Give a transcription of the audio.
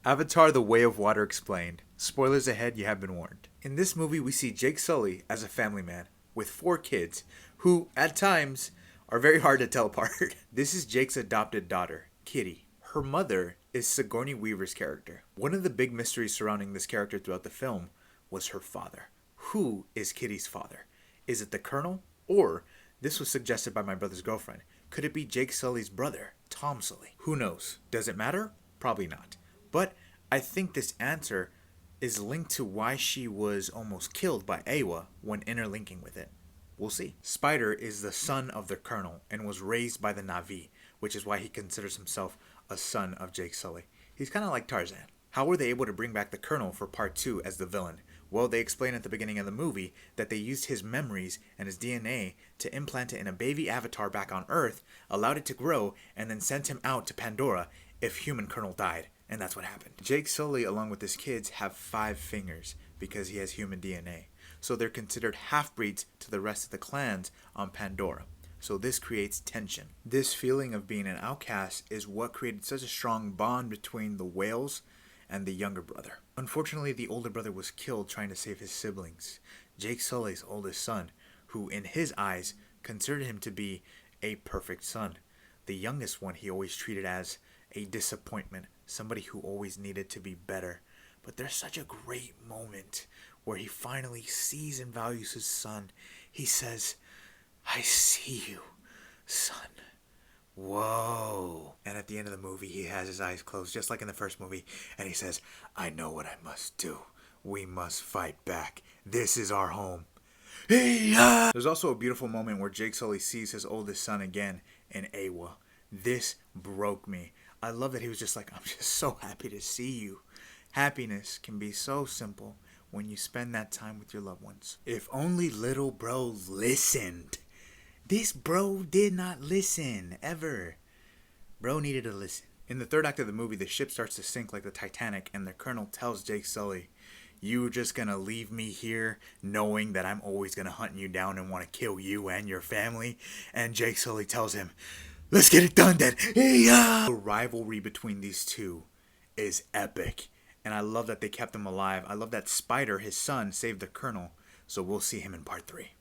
Avatar The Way of Water Explained. Spoilers ahead, you have been warned. In this movie, we see Jake Sully as a family man with 4 kids who, at times, are very hard to tell apart. This is Jake's adopted daughter, Kitty. Her mother is Sigourney Weaver's character. One of the big mysteries surrounding this character throughout the film was her father. Who is Kitty's father? Is it the Colonel? Or, this was suggested by my brother's girlfriend, could it be Jake Sully's brother, Tom Sully? Who knows? Does it matter? Probably not. But I think this answer is linked to why she was almost killed by Eywa when interlinking with it. We'll see. Spider is the son of the Colonel and was raised by the Na'vi, which is why he considers himself a son of Jake Sully. He's kind of like Tarzan. How were they able to bring back the Colonel for part 2 as the villain? Well, they explain at the beginning of the movie that they used his memories and his DNA to implant it in a baby avatar back on Earth, allowed it to grow, and then sent him out to Pandora if human Colonel died. And that's what happened. Jake Sully, along with his kids, have 5 fingers because he has human DNA. So they're considered half-breeds to the rest of the clans on Pandora. So this creates tension. This feeling of being an outcast is what created such a strong bond between the whales and the younger brother. Unfortunately, the older brother was killed trying to save his siblings. Jake Sully's oldest son, who in his eyes considered him to be a perfect son. The youngest one he always treated as a disappointment, somebody who always needed to be better. But there's such a great moment where he finally sees and values his son. He says, "I see you, son." Whoa. And at the end of the movie, he has his eyes closed, just like in the first movie, and he says, "I know what I must do. We must fight back. This is our home." Hey-ya! There's also a beautiful moment where Jake Sully sees his oldest son again in Eywa. This broke me. I love that he was just like, "I'm just so happy to see you." Happiness can be so simple when you spend that time with your loved ones. If only little bro listened. This bro did not listen, ever. Bro needed to listen. In the third act of the movie, the ship starts to sink like the Titanic, and the Colonel tells Jake Sully, "You just gonna leave me here knowing that I'm always gonna hunt you down and want to kill you and your family?" And Jake Sully tells him, "Let's get it done then." Yeah. The rivalry between these two is epic. And I love that they kept him alive. I love that Spider, his son, saved the Colonel. So we'll see him in part 3.